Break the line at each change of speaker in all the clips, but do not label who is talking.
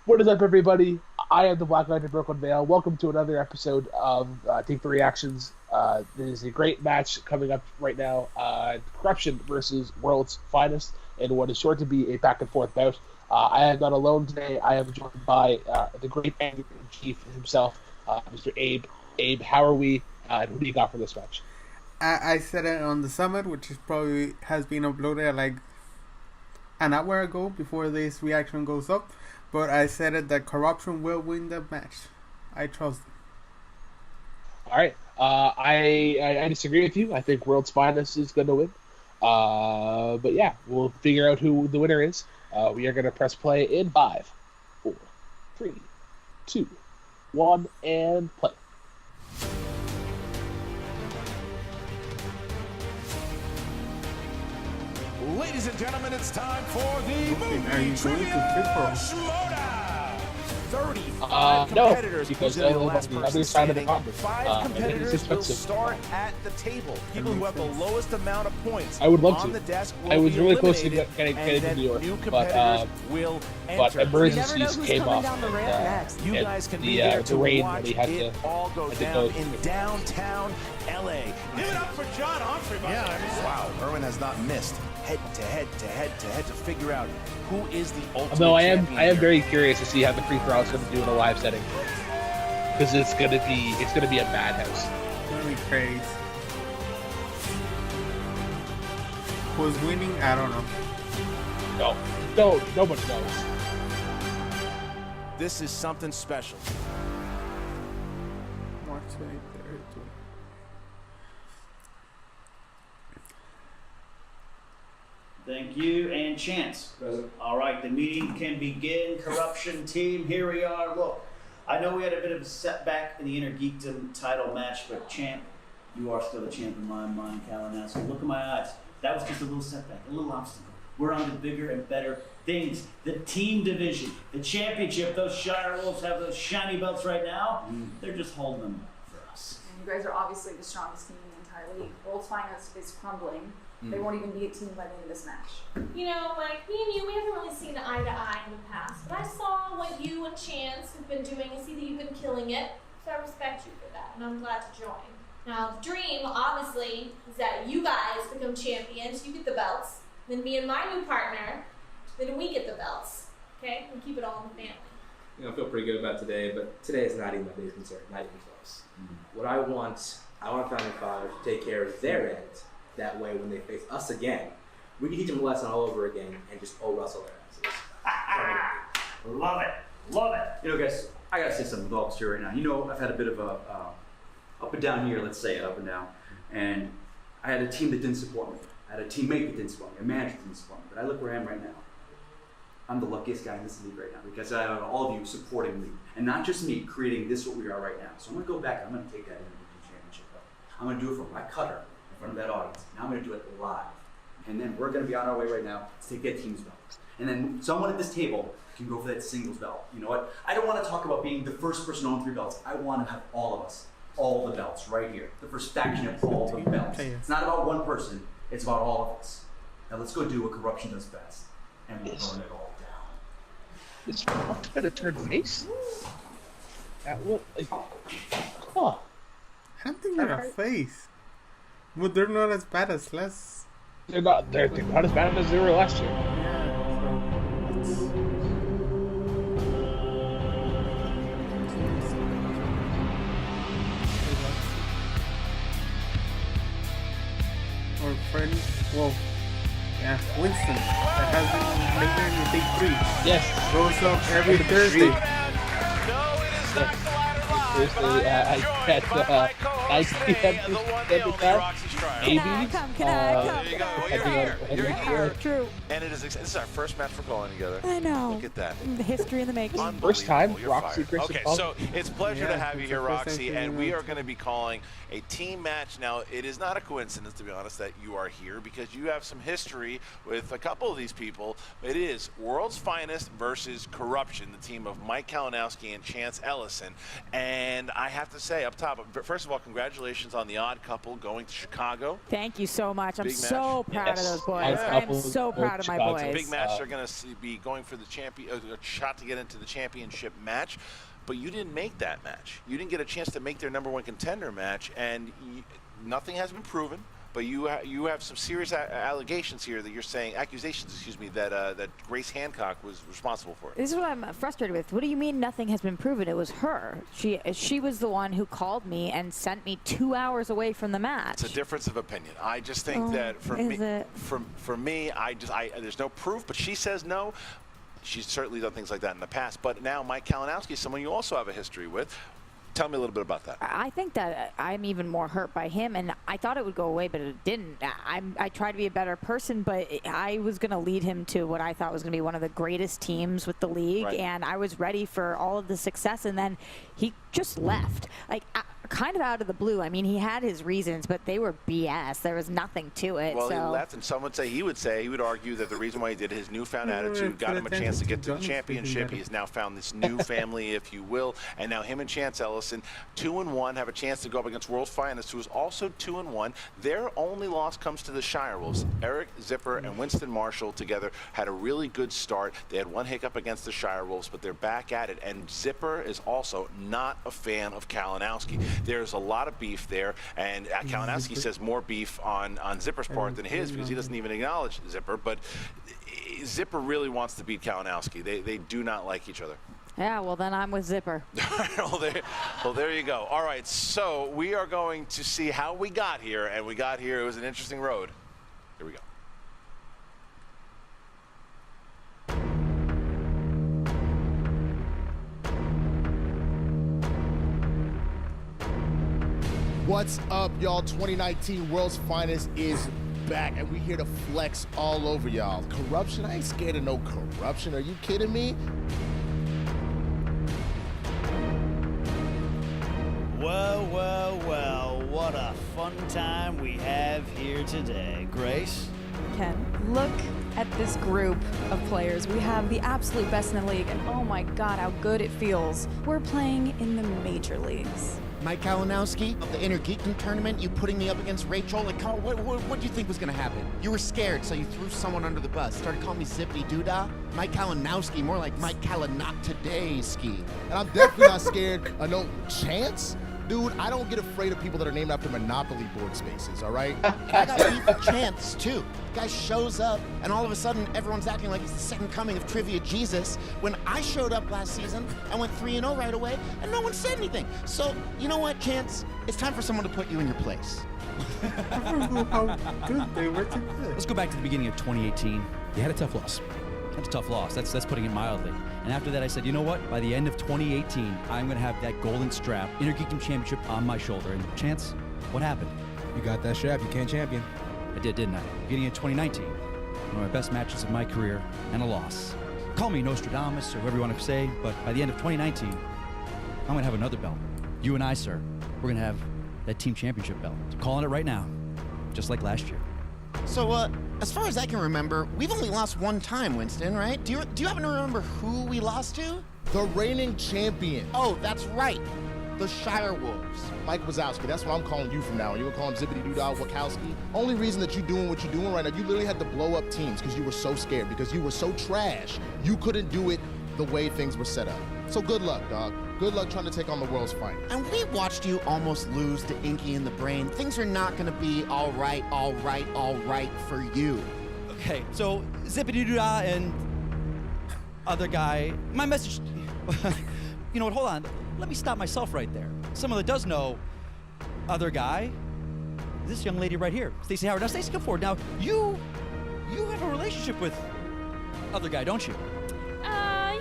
What is up, everybody? I am the Black Knight of Brooklyn Vale. Welcome to another episode of Take the Reactions. There is a great match coming up right now. Korruption versus World's Finest, and what is sure to be a back-and-forth bout. I am not alone today. I am joined by the great Editor-in-Chief himself, Mr. Abe. Abe, how are we? And who do you got for this match?
I said it on the summit, which is probably has been uploaded like an hour ago before this reaction goes up. But I said it that Korruption will win the match. I trust them.
All right. I disagree with you. I think World's Finest is going to win. But yeah, we'll figure out who the winner is. We are going to press play in 5, 4, 3, 2, 1, and play.
Ladies and gentlemen, it's time for the movie trivia Schmoedown. 35 competitors
because
the last
the
person
other side of the
standing.
conference.
5 competitors will start at the table. People who have the lowest amount of points
I would love
on
to.
the desk will
I was
be
really close to
eliminated,
getting to New York,
new competitors will
but
enter.
emergencies came up.
You guys can be there to
rain
watch
really had
it
to,
all go down in downtown LA.
Give it up for John Humphrey.
Wow, Irwin has not missed head to head to figure out who is the ultimate
Although I
champion
am
here.
very curious to see how the free throw is going to do in a live setting, because it's going to be a madhouse.
It's gonna be crazy. Who's winning? I don't know.
No, nobody knows.
This is something special.
March 23rd.
Thank you, and Chance.
Present.
All right, the meeting can begin. Korruption team, here we are. Look, I know we had a bit of a setback in the Inner Geekdom title match, but champ, you are still the champ in my mind, Kalinowski. Look at my eyes. That was just a little setback, a little obstacle. We're on to bigger and better things. The team division, the championship, those Shire Wolves have those shiny belts right now. They're just holding them for us.
And you guys are obviously the strongest team in the entire league. World's Finest is crumbling. They won't even be a team by the end of this match.
You know, like, me and you, we haven't really seen eye to eye in the past, but I saw what you and Chance have been doing and see that you've been killing it, so I respect you for that, and I'm glad to join. Now, the dream, obviously, is that you guys become champions, you get the belts, then me and my new partner, then we get the belts, okay? And keep it all in the family.
You know, I feel pretty good about today, but today is not even my biggest concern, not even close. What I want Founding Fathers to take care of their end. That way, when they face us again, we can teach them a lesson all over again and just wrestle their asses.
Love it, love it.
You know, guys, I gotta say something with all this here right now. You know, I've had a bit of a up and down here, let's say up and down, and I had a team that didn't support me. I had a teammate that didn't support me, a manager that didn't support me. But I look where I am right now. I'm the luckiest guy in this league right now because I have all of you supporting me, and not just me creating this what we are right now. So I'm gonna go back and I'm gonna take that Interleague championship belt. I'm gonna do it from my cutter in front of that audience. Now I'm going to do it live. And then we're going to be on our way right now to take that team's belt. And then someone at this table can go for that singles belt. You know what? I don't want to talk about being the first person on 3 belts. I want to have all of us, all the belts right here. The first faction of all the belts. It's not about one person. It's about all of us. Now let's go do what Korruption does best. And we'll burn it all down.
It's going to turn face. That will. Huh.
I don't think they're a face. But they're not as bad as last.
They're not as bad as they were last year.
Or friend, well, yeah, Winston. That has been making the big 3.
Yes.
Goes up every Thursday.
Thursday at 9 p.m. Maybe.
Can I come? True.
And this is our first match for calling together.
I know.
Look at that.
The history in the making.
First time,
You're
Roxy,
fired.
Chris,
Okay,
and Paul.
so it's a pleasure to have you
it's
here,
the first
Roxy,
time
and we
seeing
are
you.
going to be calling a team match. Now, it is not a coincidence, to be honest, that you are here because you have some history with a couple of these people. It is World's Finest versus Korruption, the team of Mike Kalinowski and Chance Ellison. And I have to say, up top, first of all, congratulations. congratulations on the odd couple going to Chicago.
Thank you so much. I'm
Big
so
match.
proud of those boys.
Yeah.
I am so proud of my boys.
It's a big match. They're going to be going for the a shot to get into the championship match. But you didn't make that match. You didn't get a chance to make their #1 contender match, and nothing has been proven. But you have some serious accusations here that you're saying, that Grace Hancock was responsible for it.
This is what I'm frustrated with. What do you mean nothing has been proven? It was her. She was the one who called me and sent me 2 hours away from the match.
It's a difference of opinion. I just think that for me, there's no proof, but she says no. She's certainly done things like that in the past. But now Mike Kalinowski is someone you also have a history with. Tell me a little bit about that.
I think that I'm even more hurt by him, and I thought it would go away, but it didn't. I tried to be a better person, but I was going to lead him to what I thought was going to be one of the greatest teams with the league, and I was ready for all of the success, and then he just left. Like, kind of out of the blue. I mean, he had his reasons, but they were BS. There was nothing to it.
Well, he left, and some would say he would argue that the reason why he did his newfound attitude got him a chance to get to the championship. He has now found this new family, if you will, and now him and Chance Ellison, 2-1, have a chance to go up against World's Finest, who is also 2-1. Their only loss comes to the Shire Wolves. Eric Zipper and Winston Marshall together had a really good start. They had one hiccup against the Shire Wolves, but they're back at it, and Zipper is also not a fan of Kalinowski. There's a lot of beef there, and Kalinowski says more beef on Zipper's part than his, because he doesn't even acknowledge Zipper, but Zipper really wants to beat Kalinowski. They do not like each other.
Yeah, well, then I'm with Zipper.
well, there you go. All right, so we are going to see how we got here, and we got here. It was an interesting road. Here we go.
What's up, y'all? 2019 World's Finest is back, and we here to flex all over y'all. Korruption? I ain't scared of no corruption. Are you kidding me?
Well, well, well, what a fun time we have here today. Grace?
Ken, look at this group of players. We have the absolute best in the league, and oh my God, how good it feels. We're playing in the major leagues.
Mike Kalinowski, of the Inner Geekdom tournament, you putting me up against Rachel, like, what do you think was gonna happen? You were scared, so you threw someone under the bus, started calling me Zippity Doodah. Mike Kalinowski, more like Mike Kalinot today ski.
And I'm definitely not scared of no Chance. Dude, I don't get afraid of people that are named after Monopoly board spaces, all right?
I got beef with Chance, too. The guy shows up, and all of a sudden, everyone's acting like he's the second coming of Trivia Jesus. When I showed up last season, I went 3-0 right away, and no one said anything. So, you know what, Chance? It's time for someone to put you in your place.
Let's go back to the beginning of 2018. You had a tough loss. That's a tough loss. That's putting it mildly. And after that, I said, you know what? By the end of 2018, I'm going to have that golden strap, Inner Geekdom Championship on my shoulder. And Chance, what happened?
You got that strap. You can't champion.
I did, didn't I? Beginning of 2019, one of my best matches of my career, and a loss. Call me Nostradamus or whatever you want to say, but by the end of 2019, I'm going to have another belt. You and I, sir, we're going to have that team championship belt. I'm calling it right now, just like last year.
So, as far as I can remember, we've only lost one time, Winston, right? Do you happen to remember who we lost to?
The reigning champion.
Oh, that's right. The Shire Wolves.
Mike Wazowski, that's what I'm calling you from now on. You gonna call him Zippity Doodah Wachowski? Only reason that you're doing what you're doing right now, you literally had to blow up teams because you were so scared, because you were so trash. You couldn't do it the way things were set up. So good luck, dog. Good luck trying to take on the world's finest.
And we watched you almost lose to Inky in the Brain. Things are not going to be all right for you.
Okay, so Zippity Doodah and other guy, my message, you know what, hold on. Let me stop myself right there. Someone that does know other guy, this young lady right here, Stacey Howard. Now, Stacey, come forward. Now, you have a relationship with other guy, don't you?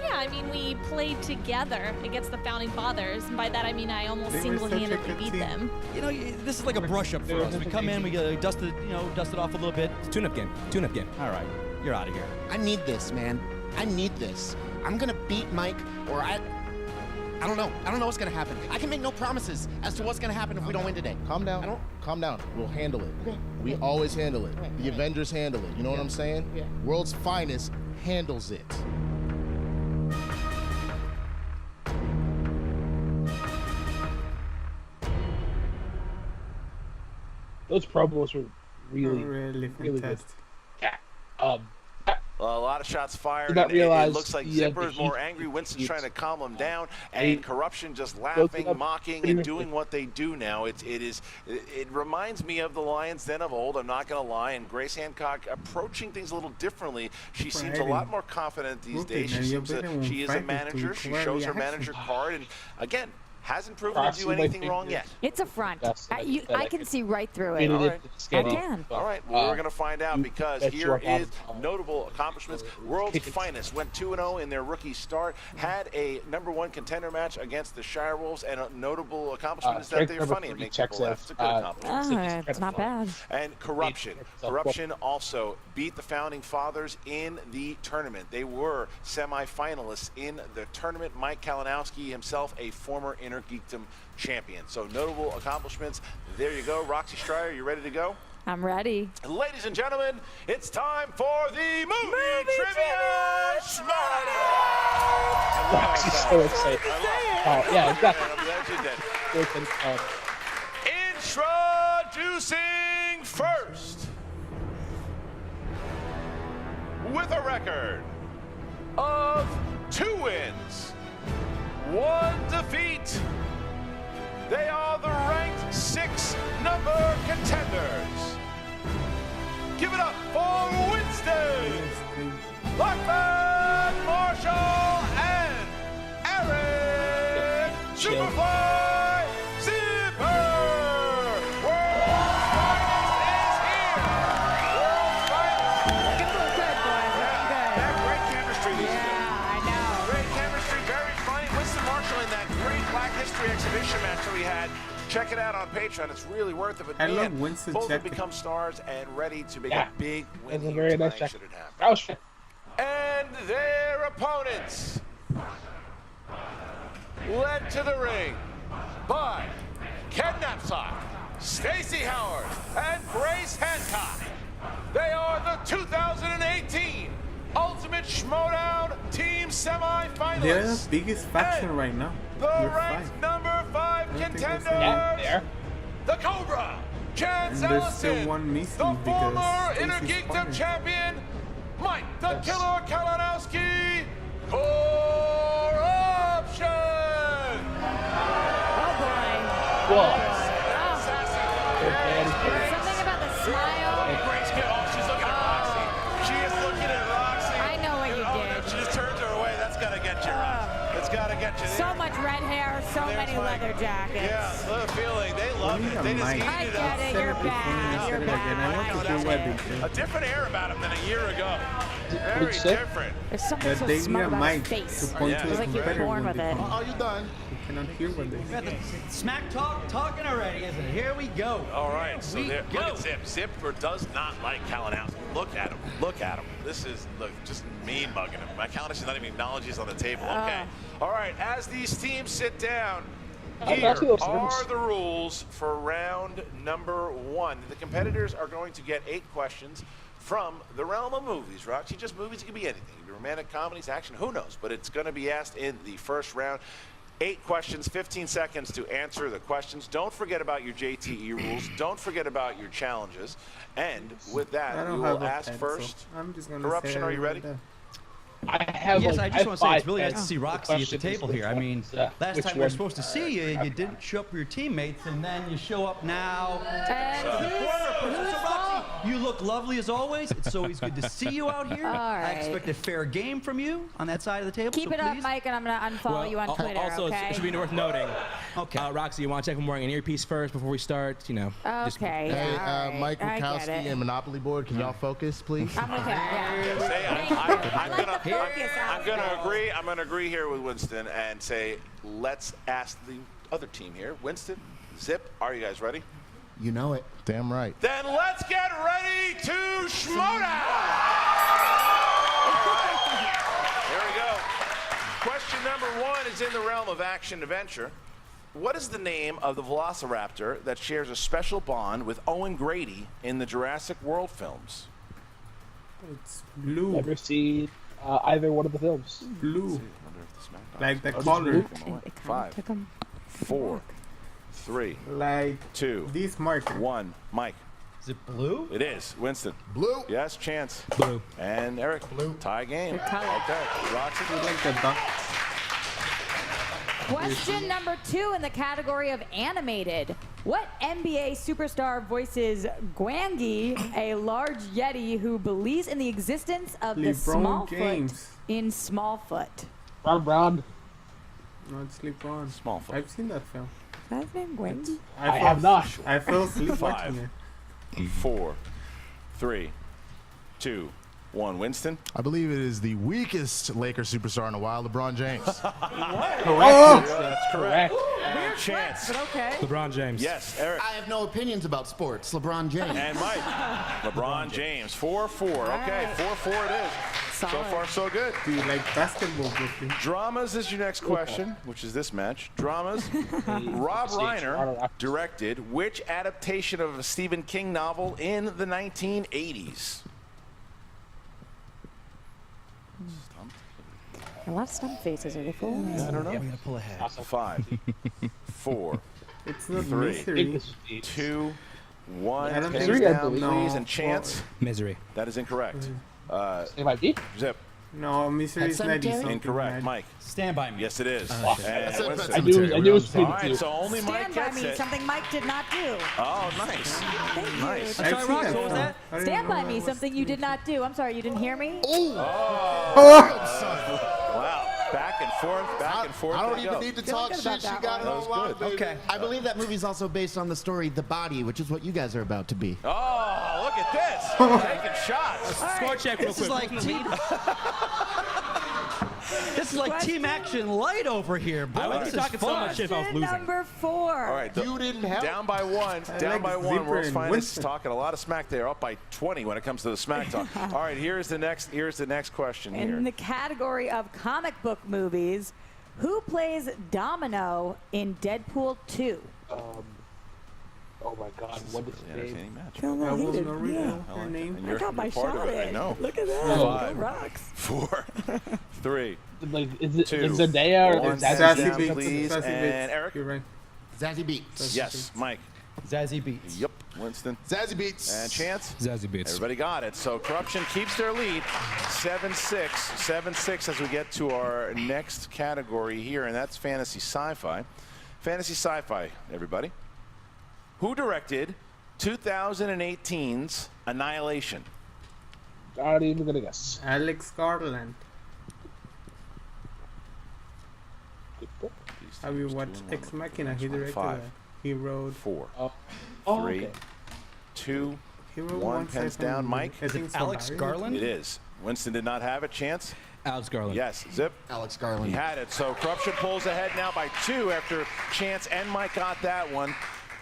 Yeah, I mean, we played together against the Founding Fathers, and by that I mean I almost single-handedly beat them.
You know, this is like a brush-up for us. We come in, we dust it off a little bit.
Tune-up game.
All right, you're out of here.
I need this, man. I need this. I'm gonna beat Mike, or I don't know. I don't know what's gonna happen. I can make no promises as to what's gonna happen if we don't win today.
Calm down. Calm down. We'll handle it. Okay. We always handle it. The Avengers handle it. You know what I'm saying? Yeah. World's Finest handles it.
those promos were really
fantastic.
good. Yeah.
Well, a lot of shots fired.
Did not
It
realize
looks like
the,
Zipper is more angry. Winston's trying to calm him down, and Korruption just laughing, mocking, and doing what they do now. It reminds me of the Lions Den of old. I'm not going to lie. And Grace Hancock approaching things a little differently. She seems a lot more confident these days. She is a manager. She shows her manager card, and again, hasn't proven to do anything wrong yet.
It's a front. I can see right through
it.
it.
All right.
I can.
All right. Well, we're going to find out because here is notable accomplishments. World's Finest went 2-0 in their rookie start. Had a #1 contender match against the Shire Wolves, and a notable accomplishment is that they're funny and make people laugh. It's a good accomplishment.
It's not bad.
And Korruption. Korruption also beat the Founding Fathers in the tournament. They were semi-finalists in the tournament. Mike Kalinowski himself, a former Geekdom champion. So notable accomplishments. There you go. Roxy Stryer, you ready to go?
I'm ready.
Ladies and gentlemen, it's time for the movie trivia Schmoedown.
Roxy's so excited. Oh, yeah, exactly.
I'm glad you did. Introducing first, with a record of 2 wins, 1 defeat, they are the ranked 6 number contenders. Give it up for Winston, Blackman, Marshall, and Aaron Superfly Zipper. World's Finest is here. World's Finest.
Looking good, boys. Looking good.
They have great chemistry, these two.
I know.
Great chemistry, very funny. Winston Marshall in that great Black History exhibition match that we had. Check it out on Patreon. It's really worth it. But
I love Winston.
Both have become stars and ready to make a big win.
That's a very nice check.
And their opponents, led to the ring by Ken Knapsack, Stacey Howard, and Grace Hancock. They are the 2018 Ultimate Schmoedown Team Semi-Finalists.
They're the biggest faction right now.
The ranked #5 contenders, the Cobra, Chance Ellison, the former Inner Geekdom champion, Mike the Killer Kalinowski, Korruption.
Oh boy. Something about the smile.
She's looking at Roxy. She is looking at Roxy.
I know what you did.
She just turns her away. That's got to get you, Roxy. It's got to get you.
So much red hair, so many leather jackets.
Yeah, the feeling. They love it. They just eat it up.
I get it. You're bad. You're bad.
A different air about him than a year ago. Very different.
There's something so smart about his face. It's like you're born with it.
Are you done?
You cannot hear what they say.
Smack talk talking already, isn't it? Here we go.
All right, so there, look at Zip. Zipper does not like Kalinowski. Look at him. Look at him. This is, look, just mean mugging him. My Kalinowski's not even acknowledging he's on the table. Okay. All right, as these teams sit down, here are the rules for round #1. The competitors are going to get 8 questions from the realm of movies, Roxy. Just movies, it can be anything. It can be romantic, comedies, action, who knows? But it's going to be asked in the first round. 8 questions, 15 seconds to answer the questions. Don't forget about your JTE rules. Don't forget about your challenges. And with that, we will ask first.
I'm just gonna
Korruption, are you ready?
I have.
Yes,
like,
I just want to say it's really nice to
pens.
see Roxy at the table here. I mean, last time we were supposed to see you, you didn't show up with your teammates, and then you show up now. You look lovely as always. It's always good to see you out here. I expect a fair game from you on that side of the table.
Keep it up, Mike, and I'm going to unfollow you on Twitter,
also,
okay?
it should be worth noting. Okay. Roxy, you want to check if I'm wearing an earpiece first before we start? You know.
Okay.
Hey, Mike Wachowski and Monopoly Board, can y'all focus, please?
I'm okay.
I'm gonna agree here with Winston and say let's ask the other team here. Winston, Zip, are you guys ready?
You know it. Damn right.
Then let's get ready to Schmoedown! Here we go. Question #1 is in the realm of action adventure. What is the name of the velociraptor that shares a special bond with Owen Grady in the Jurassic World films?
It's blue.
Never seen either one of the films.
Blue. Like the color.
5, 4, 3,
Like
2,
these markers.
1. Mike.
Is it blue?
It is. Winston.
Blue.
Yes, Chance.
Blue.
And Eric.
Blue.
Tie game.
Good color.
Okay. Roxy.
You like the duck?
Question number 2 in the category of animated. What NBA superstar voices Gwangi, a large yeti who believes in the existence of the
LeBron
Smallfoot
James.
in Smallfoot?
Brown.
No, it's LeBron.
Smallfoot.
I've seen that film.
Is that his name Gwangi?
I have not.
I fell asleep
5,
watching it.
4, 3, 2, 1. Winston.
I believe it is the weakest Lakers superstar in a while, LeBron James.
Correct.
That's correct.
Weird
Chance.
but okay.
LeBron James.
Yes, Eric.
I have no opinions about sports. LeBron James.
And Mike. LeBron James. 4-4. Okay, 4-4 it is. So
Solid.
far, so good.
Do you like basketball, Brooklyn?
Dramas is your next question, which is this match. Dramas. Rob Reiner directed which adaptation of a Stephen King novel in the 1980s?
A lot of stump faces. Are they full?
I don't know.
I'm gonna pull ahead.
5, 4,
It's not
3,
mystery.
2, 1.
I don't
Pins
think
down,
so.
please,
No.
and Chance.
Misery.
That is incorrect.
It might be.
Zip.
No, mystery is 90 something.
Incorrect. Mike.
Stand by me.
Yes, it is.
That's
And Winston.
I knew it was
All
between
right,
the two.
so only Mike
Stand by
gets
me,
it.
something Mike did not do.
Oh, nice.
Thank you.
Nice.
I've
Sorry,
seen
Rox,
that
what was
film.
that?
I didn't
Stand
know
by
that
me,
was
something you did not do. I'm sorry, you didn't hear me?
Wow. Back and forth, back and forth.
I don't
they
even
go.
need to
Feeling
talk
good
shit.
about
She
that
got it
one.
all
That was
locked,
good.
baby.
Okay.
I believe that movie's also based on the story The Body, which is what you guys are about to be.
Oh, look at this. Taking shots.
Score check real
This is
quick.
like team. This is like team action light over here, boy.
I would be
This is
talking so
fun.
much shit if I was
Question
losing.
number 4.
All right.
You didn't have
Down by 1. Down
like
by 1.
Zipper
World's
and
Finest
Winston.
talking a lot of smack there. Up by 20 when it comes to the smack talk. All right. Here's the next question here.
In the category of comic book movies, who plays Domino in Deadpool 2?
Oh my God, what is his name?
Entertaining match.
Don't
I
know
will
either.
not read
Yeah.
her name.
And
I
you're
got my
part
shot
of it. I
in.
know.
Look at that.
Five.
Go Rocks.
4, 3,
Like, is it
2,
Zendaya or
1.
is that
Sassy
Down,
Beats.
please.
Sassy
And
Beats.
Eric.
You're right.
Zazie Beats.
Yes, Mike.
Zazie Beats.
Yep. Winston.
Zazie Beats.
And Chance.
Zazie Beats.
Everybody got it. So Korruption keeps their lead, 7-6. 7-6 as we get to our next category here, and that's fantasy sci-fi. Fantasy sci-fi, everybody. Who directed 2018's Annihilation?
Not even gonna guess.
Alex Garland. Have you watched Ex Machina? He directed
5,
that. He wrote.
4,
Oh,
3,
okay.
2,
He wrote
1. Pens
sci-fi
down.
movie.
Mike.
I think
Alex
Solaris.
Garland?
It is. Winston did not have it. Chance?
Alex Garland.
Yes. Zip?
Alex
He
Garland.
had it. So Korruption pulls ahead now by 2 after Chance and Mike got that one.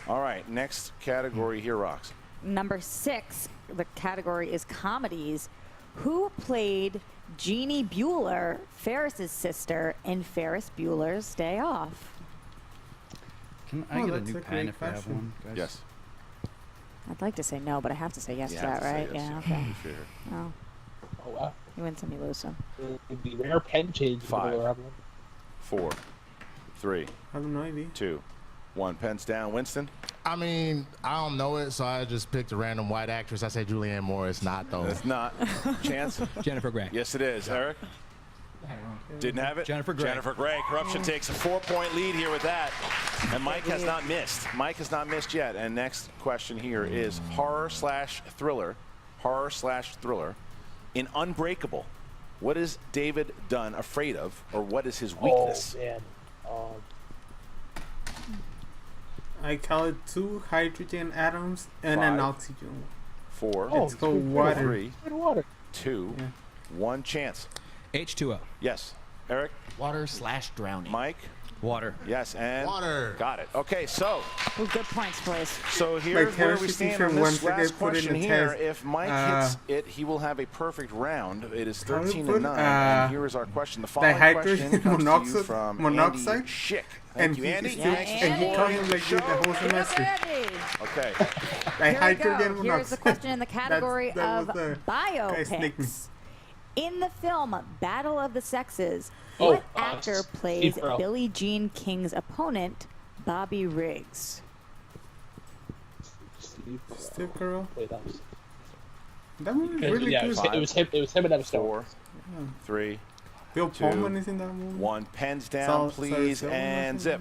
All right, next category here, Rocks.
Number 6, the category is comedies. Who played Jeannie Bueller, Ferris's sister, in Ferris Bueller's Day Off?
Can I
Oh,
get a
that's
new
a
pen
great
if I have
question.
one, guys?
Yes.
I'd like to say no, but I have to say yes
You
to
have
that,
to say
right?
yes,
Yeah,
yeah.
okay.
Fair.
Oh,
Oh, wow.
you win some, you lose some.
It'd be rare pen change.
5, 4, 3,
I have no idea.
2, 1. Pens down. Winston?
I mean, I don't know it, so I just picked a random white actress. I say Julianne Moore. It's not, though.
It's not. Chance?
Jennifer Grey.
Yes, it is. Eric? Didn't have it?
Jennifer Grey.
Jennifer Grey. Korruption takes a 4-point lead here with that. And Mike has not missed. Mike has not missed yet. And next question here is horror/thriller. Horror/thriller. In Unbreakable, what is David Dunn afraid of, or what is his weakness?
Oh, man.
I call it 2 hydrogen atoms and an
5,
oxygen.
4,
Oh,
It's called water.
3,
Good water.
2,
Yeah.
1. Chance.
H2O.
Yes. Eric?
Water/drowning.
Mike?
Water.
Yes, and
Water.
got it. Okay, so
Ooh, good points, boys.
here's where we
chemistry
stand
teacher
on
wants
this
to
last
get put in
question
the
here.
test.
If Mike hits it, he will have a perfect round. It is
How do you
13-9.
put,
And here is our question. The following
hydrogen
question comes to you
monoxide-
from
monoxide?
Andy Schick.
And
Thank you,
he-
Andy.
yeah,
Thanks for
and he
supporting
called him
the
like this the
show.
whole semester.
Ready.
Okay.
Like
Here we
hydrogen
go. Here's the
monoxide.
question in the category
that
of
was the guy's nickname.
biopics. In the film Battle of the Sexes,
Oh,
what actor plays
Steve Carell.
Billie Jean King's opponent, Bobby Riggs.
Steve Carell.
Wait, that was.
That movie is really good.
It was him and Emma Stone.
4, 3,
Bill
2,
Pullman is in that movie.
1. Pens down, please,
Sorry,
and zip.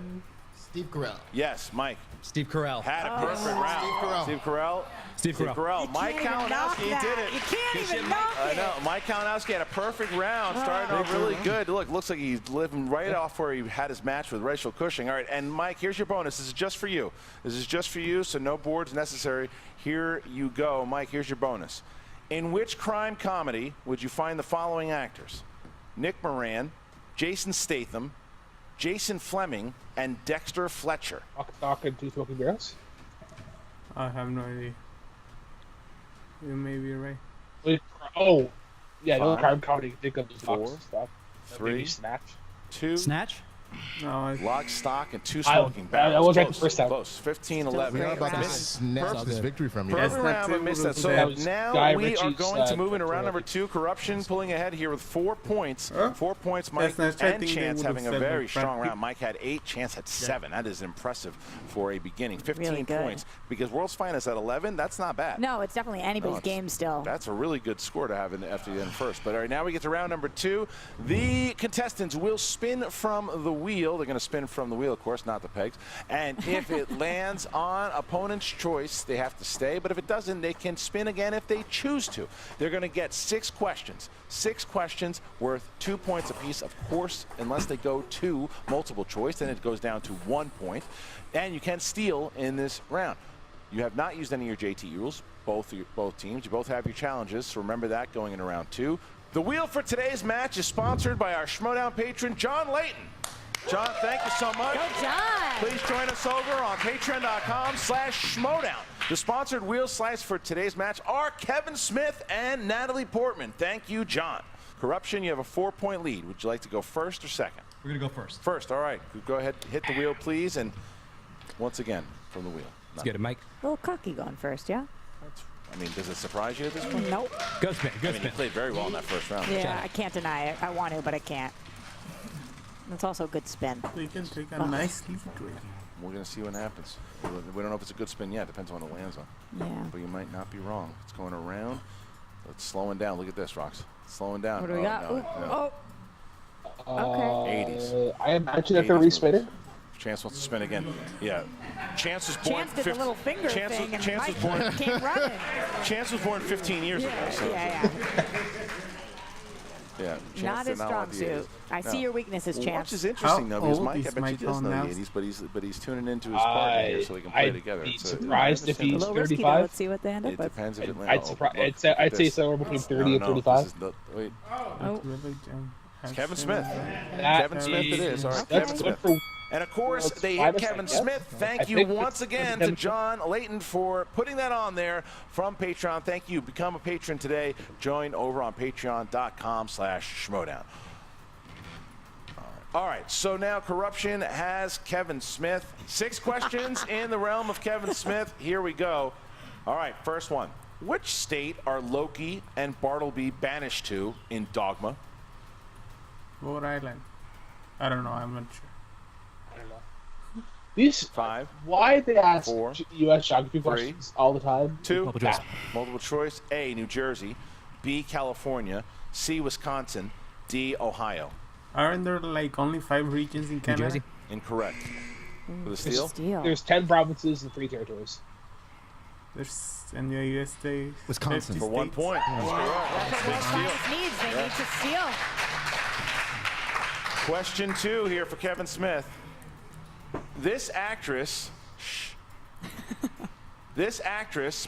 Steve Carell.
Yes, Mike.
Steve Carell.
Had a perfect round.
Steve Carell.
Steve Carell. Mike Kalinowski did it.
You can't even knock
I
it.
know. Mike Kalinowski had a perfect round, starting off really good. Look, looks like he's living right off where he had his match with Rachel Cushing. All right, and Mike, here's your bonus. This is just for you. This is just for you, so no boards necessary. Here you go. Mike, here's your bonus. In which crime comedy would you find the following actors? Nick Moran, Jason Statham, Jason Fleming, and Dexter Fletcher.
Knock and Two Smoking Barrels?
I have no idea. You may be right.
Wait, oh, yeah, the
5,
crime comedy. Think of
4, 3,
Snatch.
2.
Snatch?
No,
Lock, stock, and 2 smoking barrels.
That was right the
Close,
first time.
Close. 15-11.
We're about to snatch this victory from you.
Perfect round, but missed that. So now
Guy
we are
Ritchie's,
going to move into round
Dr.
number 2. Corruption pulling ahead here with 4 points. 4 points, Mike,
That's nice. I
and
think they
Chance
would have
having a
said
very
that
strong
Frank-
round. Mike had 8, Chance had 7. That is impressive for a beginning. 15
Really good.
points. Because World's Finest at 11, that's not bad.
No, it's definitely anybody's
it's-
game still.
That's a really good score to have after you end first. But all right, now we get to round number 2. The contestants will spin from the wheel. They're going to spin from the wheel, of course, not the pegs. And if it lands on opponent's choice, they have to stay. But if it doesn't, they can spin again if they choose to. They're going to get 6 questions. 6 questions worth 2 points apiece, of course, unless they go to multiple choice. Then it goes down to 1 point. And you can steal in this round. You have not used any of your JT rules, both teams. You both have your challenges, so remember that going into round 2. The wheel for today's match is sponsored by our Schmoedown patron, John Layton. John, thank you so much.
Go, John.
Please join us over on patreon.com/Schmoedown. The sponsored wheel slice for today's match are Kevin Smith and Natalie Portman. Thank you, John. Corruption, you have a 4-point lead. Would you like to go first or second?
We're going to go first.
First, all right. Go ahead, hit the wheel, please. And once again, from the wheel.
Let's get it, Mike.
A little cocky going first, yeah?
I mean, does it surprise you at this point?
Nope.
Go spin. Go
I mean,
spin.
you played very well in that first round.
Yeah, I can't deny it. I want to, but I can't. It's also a good spin.
We can take a nice lead.
We're going to see what happens. We don't know if it's a good spin yet. Depends on what it lands on.
Yeah.
But you might not be wrong. It's going around. It's slowing down. Look at this, Rox. It's slowing down.
What do we got?
No.
Okay.
80s.
I imagine if they're respinning.
Chance wants to spin again. Yeah. Chance was born.
Chance did the little finger thing, and Mike
was born.
came running.
Chance was born 15 years ago. So
Yeah.
yeah. Chance
Not
did
his
not
strong
want the
suit.
80s.
I see your weaknesses,
Well,
Chance.
which is interesting, though, because
How
Mike,
old
I
is
bet
Mike
you does know the
Kalinowski?
80s, but he's tuning into his partner here so he can play together.
I'd be
So,
surprised if
A
he's
little risky, though.
35.
Let's see what they end up
It
with.
depends if it lands.
I'd say somewhere between 30 and 35.
Wait.
Oh.
It's Kevin Smith.
That
Kevin Smith it is. All right,
That's
Kevin
good
Smith.
for
And of course,
World's
they hit
Finest,
Kevin
I guess.
Smith. Thank
I
you
think
once
that-
again to John Layton for putting that on there from Patreon. Thank you. Become a patron today. Join over on patreon.com/Schmoedown. All right, so now Corruption has Kevin Smith. 6 questions in the realm of Kevin Smith. Here we go. All right, first one. Which state are Loki and Bartleby banished to in Dogma?
Rhode Island. I don't know. I'm not sure.
I don't know. These
5.
Why they ask
4,
U.S. geography
3,
questions all the time?
2.
Multiple choice.
Multiple choice. A, New Jersey. B, California. C, Wisconsin. D, Ohio.
Aren't there like only 5 regions in Canada?
Jersey.
Incorrect. With a steal?
There's 10 provinces and 3 territories.
There's in the U.S. states.
Wisconsin.
50
For 1
states.
point. That's correct.
That's what World's
Big steal.
Finest needs. They need to steal.
Question 2 here for Kevin Smith. This actress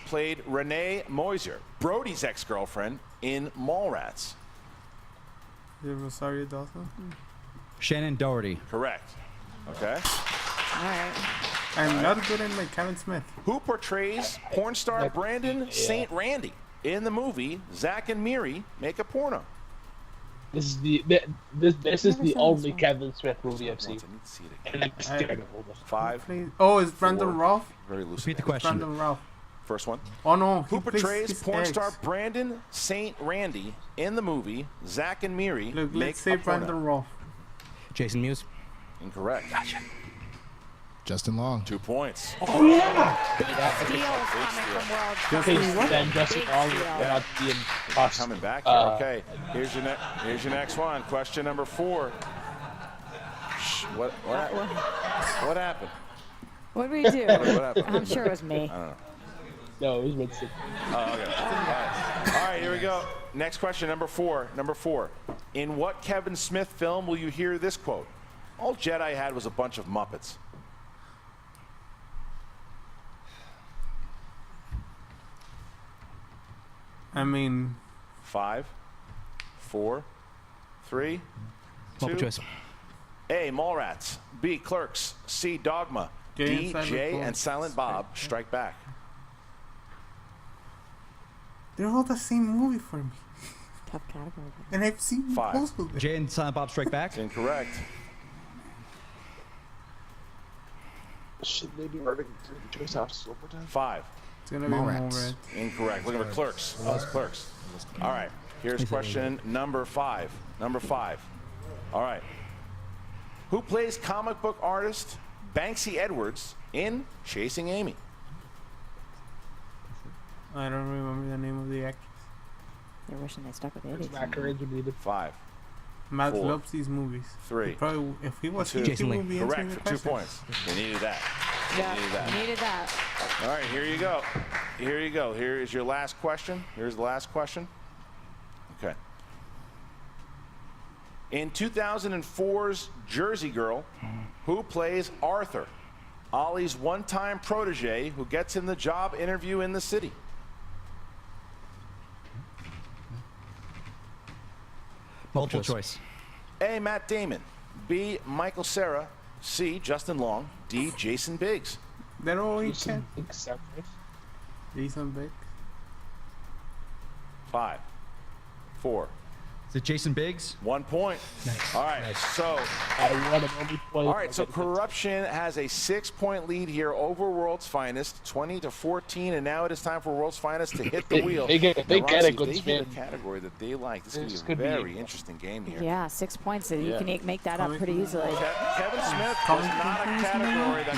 played Renee Moiser, Brody's ex-girlfriend, in Mallrats.
Is it Rosario Dawson?
Shannon Doherty.
Correct. Okay.
All right.
I'm not good in like Kevin Smith.
Who portrays porn star Brandon St. Randy in the movie Zack and Miri Make a Porno?
This is the only Kevin Smith movie I've seen. And I'm scared of all this.
5.
Oh, it's Brandon
4.
Ralph?
Very loose.
Repeat the question.
Brandon Ralph.
First one.
Oh no.
Who
he plays
portrays
his
porn
ex.
star Brandon St. Randy in the movie Zack and Miri
Look,
Make
let's say
a Porno?
Brandon Ralph.
Jason Mewes.
Incorrect. Gotcha.
Justin Long.
2 points.
Oh yeah.
Big steals coming from World
Then Justin Long went out to be in cost.
Coming back here. Okay. Here's your next one. Question number 4. What happened?
What did we do?
What happened?
I'm sure it was me.
I don't know.
No, it was Winston.
Oh, okay. All right, here we go. Next question, number 4. Number 4. In what Kevin Smith film will you hear this quote? All Jedi had was a bunch of Muppets.
I mean,
5, 4, 3, 2.
Multiple choice.
A, Mallrats. B, Clerks. C, Dogma. D, Jay, and Silent Bob Strike Back.
they're all the same movie for me.
Tough category.
And I've seen
5.
both of them.
Jay and Silent Bob Strike Back.
That's incorrect.
Should maybe Irving do choice house one more time?
5.
It's gonna be Mallrats.
Incorrect. Looking for Clerks. That's Clerks. All right. Here's question number 5. Number 5. All right. Who plays comic book artist Banksy Edwards in Chasing Amy?
I don't remember the name of the actress.
They're wishing they stuck with the 80s.
Matt Courage would need it.
5.
Matt
4,
loves these movies.
3.
Probably, if he was
2.
here, he would be answering
Correct
the
for 2
question.
points. You needed that.
Yeah,
You needed that.
needed that.
All right, here you go. Here you go. Here is your last question. Here's the last question. Okay. In 2004's Jersey Girl, who plays Arthur, Ollie's one-time protege who gets him the job interview in the city?
Multiple choice.
A, Matt Damon. B, Michael Cera. C, Justin Long. D, Jason Biggs.
They're all
Jason
in
Biggs, right?
Jason Biggs.
5, 4.
Is it Jason Biggs?
1 point.
Nice.
All right,
Nice.
so
I won a only point.
all right, so Korruption has a 6-point lead here over World's Finest, 20-14, and now it is time for World's Finest to hit the wheel.
They get a
Now,
good
Roxy, they
spin.
hit a category that they like. This
This
is
could
going to
be
be a very interesting game here.
Yeah, 6 points. So you
Yeah.
can make that up pretty easily.
Kevin Smith was not a category that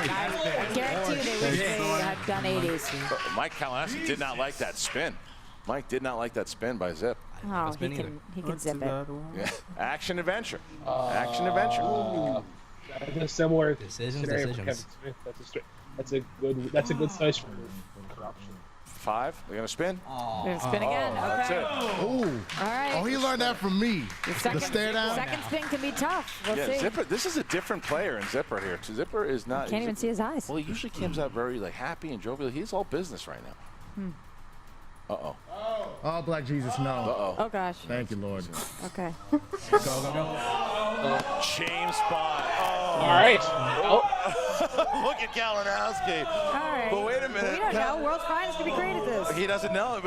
I guarantee you they wish they had done 80s.
Mike Kalinowski did not like that spin. Mike did not like that spin by Zip.
Oh, he can zip it.
Yeah. Action adventure. Action adventure.
A similar
Decisions,
scenario for
decisions.
Kevin Smith. That's a good slice for Korruption.
5. They're going to spin.
They're gonna spin again.
That's
Okay.
it.
All right.
Oh, he learned that from me.
Your
The stare down.
second spin can be tough. We'll
Yeah,
see.
Zipper. This is a different player in Zipper here. Zipper is not.
Can't even see his eyes.
Well, he usually comes out very happy and jovial. He's all business right now. Uh-oh.
Oh, Black Jesus, no.
Uh-oh.
Oh gosh.
Thank you, Lord.
Okay.
Shame spot. Oh.
All right.
Look at Kalinowski.
All right.
But wait a minute.
We don't know. World's Finest could be great at this.
He doesn't know,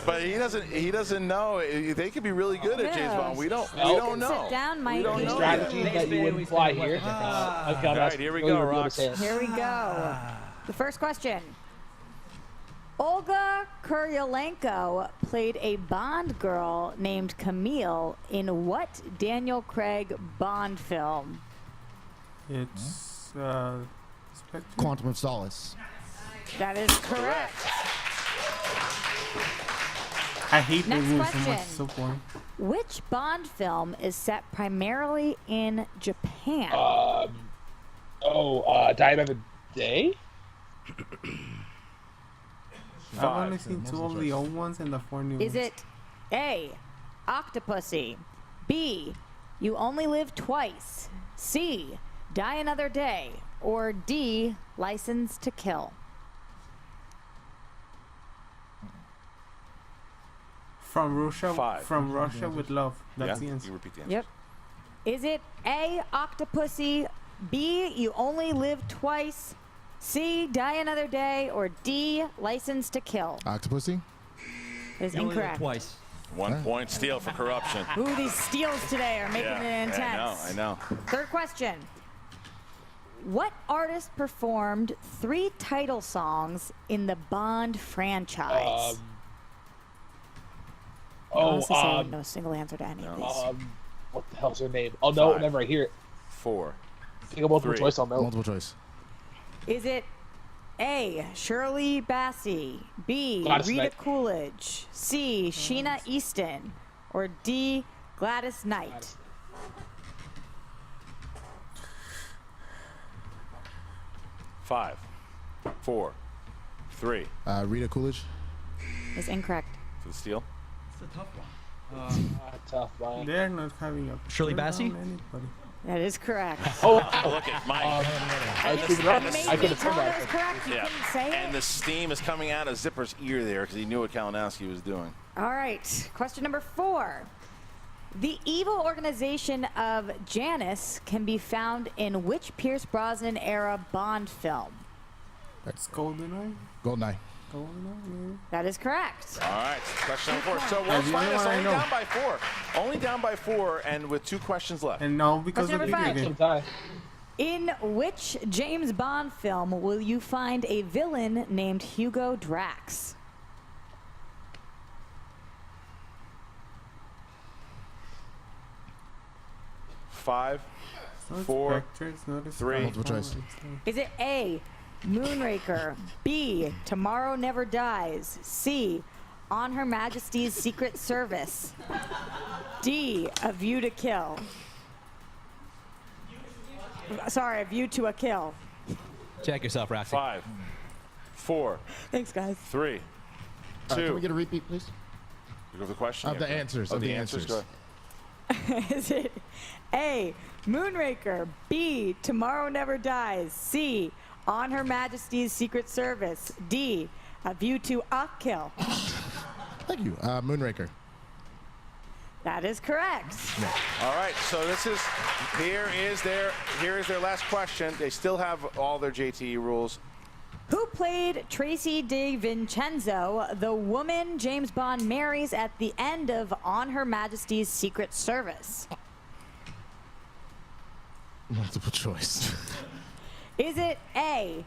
but he doesn't know. They could be really good at James Bond. We don't know.
Sit down, Mike.
We don't know.
Strategy that you wouldn't fly here.
All right, here we go, Rox.
Here we go. The first question. Olga Kurylenko played a Bond girl named Camille in what Daniel Craig Bond film?
It's Spectre.
Quantum of Solace.
That is correct.
I hate
Next
movies so much.
question.
It's so boring.
Which Bond film is set primarily in Japan?
Die Another Day?
I've only seen 2 of the old ones and the 4 new
Is
ones.
it A, Octopussy, B, You Only Live Twice, C, Die Another Day, or D, License to Kill?
From Russia?
5.
From Russia with love. That's the
Yeah,
answer.
you repeat the answer.
Yep. Is it A, Octopussy, B, You Only Live Twice, C, Die Another Day, or D, License to Kill?
Octopussy?
That is
You only live
incorrect.
twice.
1 point steal for Korruption.
Ooh, these steals today are making it intense.
I know.
Third question. What artist performed 3 title songs in the Bond franchise? Honestly, say I would know a single answer to any of these.
What the hell's her name? Oh no,
Five.
whenever I hear it.
4,
Take a multiple choice on that.
Multiple choice.
Is it A, Shirley Bassey, B,
Gladys
Rita
Knight.
Coolidge, C, Sheena Easton, or D, Gladys Knight?
Five, 4, 3.
Rita Coolidge.
Is incorrect.
For the steal.
It's a tough one.
Tough one.
They're not having a
Shirley
put
Bassey?
on anybody.
That is correct.
Look at Mike.
I
You
could
made
have
me
said
tell that
that.
was correct. You couldn't say
And
it.
the steam is coming out of Zipper's ear there because he knew what Kalinowski was doing.
All right. Question number 4. The evil organization of Janus can be found in which Pierce Brosnan era Bond film?
That's GoldenEye.
GoldenEye.
GoldenEye.
That is correct.
All right, question number 4. So
That's
World's
the only
Finest
one I
only
know.
down by 4. Only down by 4, and with 2 questions left.
And now because of
Question
the
number
video
five.
game.
In which James Bond film will you find a villain named Hugo Drax?
Five,
It's not
4,
Spectre, it's not a
3.
Multiple choice.
Is it A, Moonraker, B, Tomorrow Never Dies, C, On Her Majesty's Secret Service, D, A View to Kill? Sorry, A View to a Kill.
Check yourself, Roxy.
5, 4,
Thanks, guys.
3, 2.
Can we get a repeat, please?
You go for the question?
Of the
Yeah.
answers,
Of
of
the
the
answers.
answers.
Go ahead.
Is it A, Moonraker, B, Tomorrow Never Dies, C, On Her Majesty's Secret Service, D, A View to a Kill?
Thank you. Moonraker.
That is correct.
All right, so here is their last question. They still have all their JTE rules.
Who played Tracy DiVincenzo, the woman James Bond marries at the end of On Her Majesty's Secret Service?
Multiple choice.
Is it A,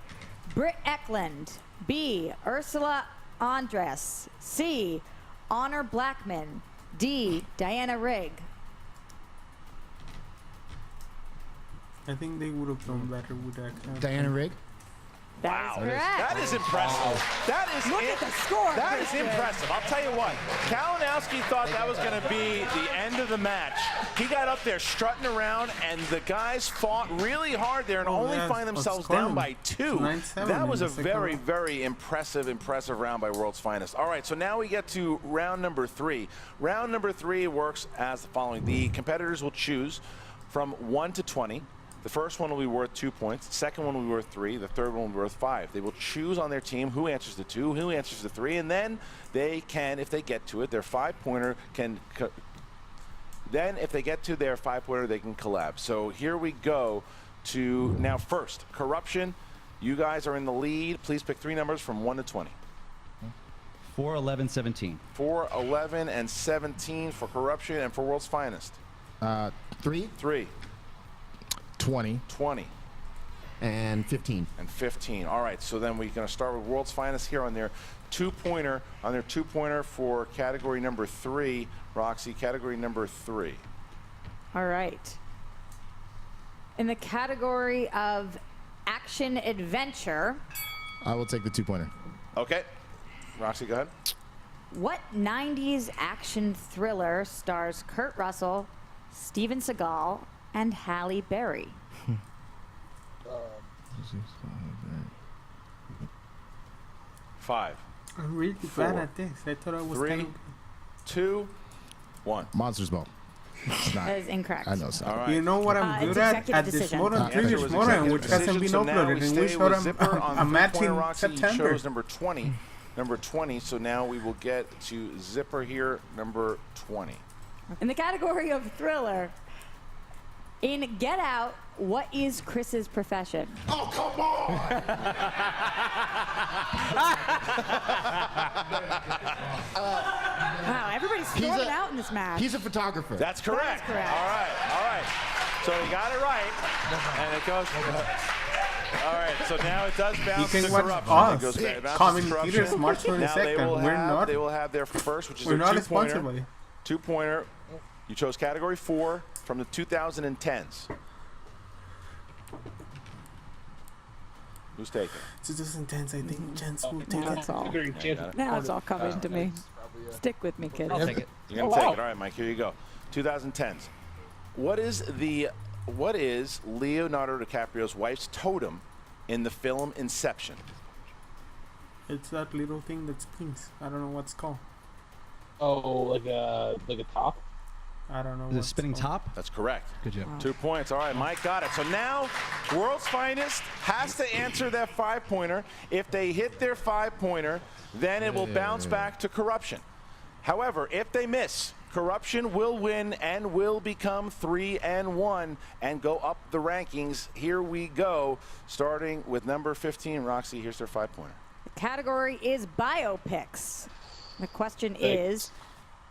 Britt Eklund, B, Ursula Andress, C, Honor Blackman, D, Diana Rigg?
I think they would have done better with that.
Diana Rigg.
That is correct.
That is impressive. That is
Look at the score.
That is
Christian.
impressive. I'll tell you what. Kalinowski thought that was going to be the end of the match. He got up there strutting around, and the guys fought really hard there and only find themselves down by 2.
9-7
That was
in
a
the second
very,
round.
very impressive round by World's Finest. All right, so now we get to round number 3. Round number 3 works as the following. The competitors will choose from 1 to 20. The first one will be worth 2 points. The second one will be worth 3. The third one will be worth 5. They will choose on their team who answers the 2, who answers the 3, and then they can, if they get to it, their 5-pointer can. Then, if they get to their 5-pointer, they can collab. So here we go to now. First, Korruption. You guys are in the lead. Please pick 3 numbers from 1 to 20.
4, 11, 17.
4, 11, and 17 for Korruption, and for World's Finest.
3.
3.
20.
20.
And 15.
And 15. All right, so then we're going to start with World's Finest here on their 2-pointer, for category number 3. Roxy, category number 3.
All right. In the category of action adventure,
I will take the 2-pointer.
Okay. Roxy, go ahead.
what 90s action thriller stars Kurt Russell, Steven Seagal, and Halle Berry?
Five.
I'm really bad at this. I thought I was
3,
kind of
2, 1.
Monsters Ball. It's not.
That is incorrect.
I know. So.
All right.
You know what I'm good
it's
at?
executive
At this
decision.
Schmoedown,
The answer
3's
was
Schmoedown,
executive
which hasn't
decision,
been
so now
uploaded,
we
and we
stay
showed
with Zipper on
a match
3-pointer.
in
Roxy, you
September.
chose number 20. Number 20, so now we will get to Zipper here, number 20.
In the category of thriller, in Get Out, what is Chris's profession?
Oh, come on!
Wow, everybody's throwing it out in this match.
He's a photographer.
That's correct.
correct.
All right. So he got it right, and it goes. All right, so now it does bounce
You
to
can watch
Korruption.
us
It goes back. It bounces to
commentators
Korruption.
March
Now they
22nd.
will
We're
have,
not.
they will have their first, which is
We're
their
not
2-pointer.
sponsored.
2-pointer. You chose category 4 from the 2010s. Who's taking?
2010s, I think Chance will take
Now
it.
it's all, now it's all coming to me. Stick with me, kid.
I'll take it.
You're gonna take it. All right, Mike. Here you go. 2010s. What is Leonardo DiCaprio's wife's totem in the film Inception?
It's that little thing that spins. I don't know what's called.
Oh, like a top?
I don't know.
Is it spinning top?
That's correct.
Good job.
2 points. All right, Mike got it. So now, World's Finest has to answer that 5-pointer. If they hit their 5-pointer, then it will bounce back to Korruption. However, if they miss, Korruption will win and will become 3-1 and go up the rankings. Here we go, starting with number 15. Roxy, here's their 5-pointer.
The category is biopics. The question is,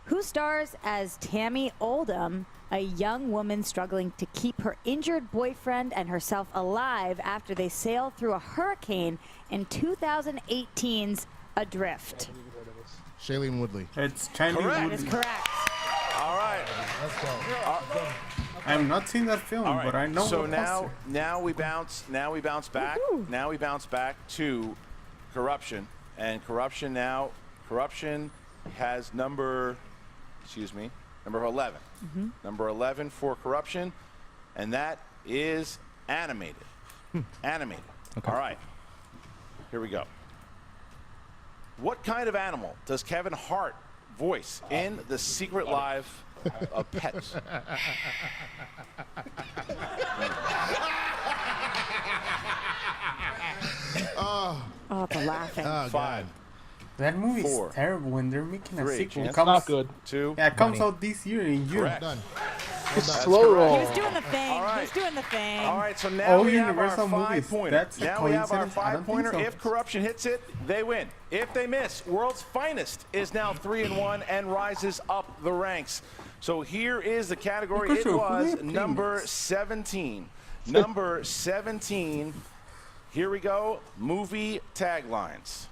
who stars as Tammy Oldham, a young woman struggling to keep her injured boyfriend and herself alive after they sail through a hurricane in 2018's Adrift?
Shailene Woodley.
It's Chinese
Correct.
That is correct.
All right.
I've not seen that film,
All right.
but I know.
So
the
now
poster.
we bounce back.
Woo-hoo.
Now we bounce back to Korruption, and Korruption has number 11. Number 11 for Korruption, and that is animated. Animated.
Okay.
All right. Here we go. What kind of animal does Kevin Hart voice in The Secret Life of Pets?
Oh, the laughing.
Oh,
5.
That movie's
4,
terrible when they're making a
3.
sequel.
It's
not good.
2.
Yeah, it comes out this year in June.
Correct.
Done.
Slow roll.
He was doing the thing.
All right.
He was doing the thing.
All right, so now
Oh,
we have our
Universal movies.
5-pointer.
That's a
Now we have our
coincidence? I don't think
5-pointer.
so.
If Korruption hits it, they win. If they miss, World's Finest is now 3-1 and rises up the ranks. So here is the category. It was number 17. Number 17. Here we go. Movie taglines.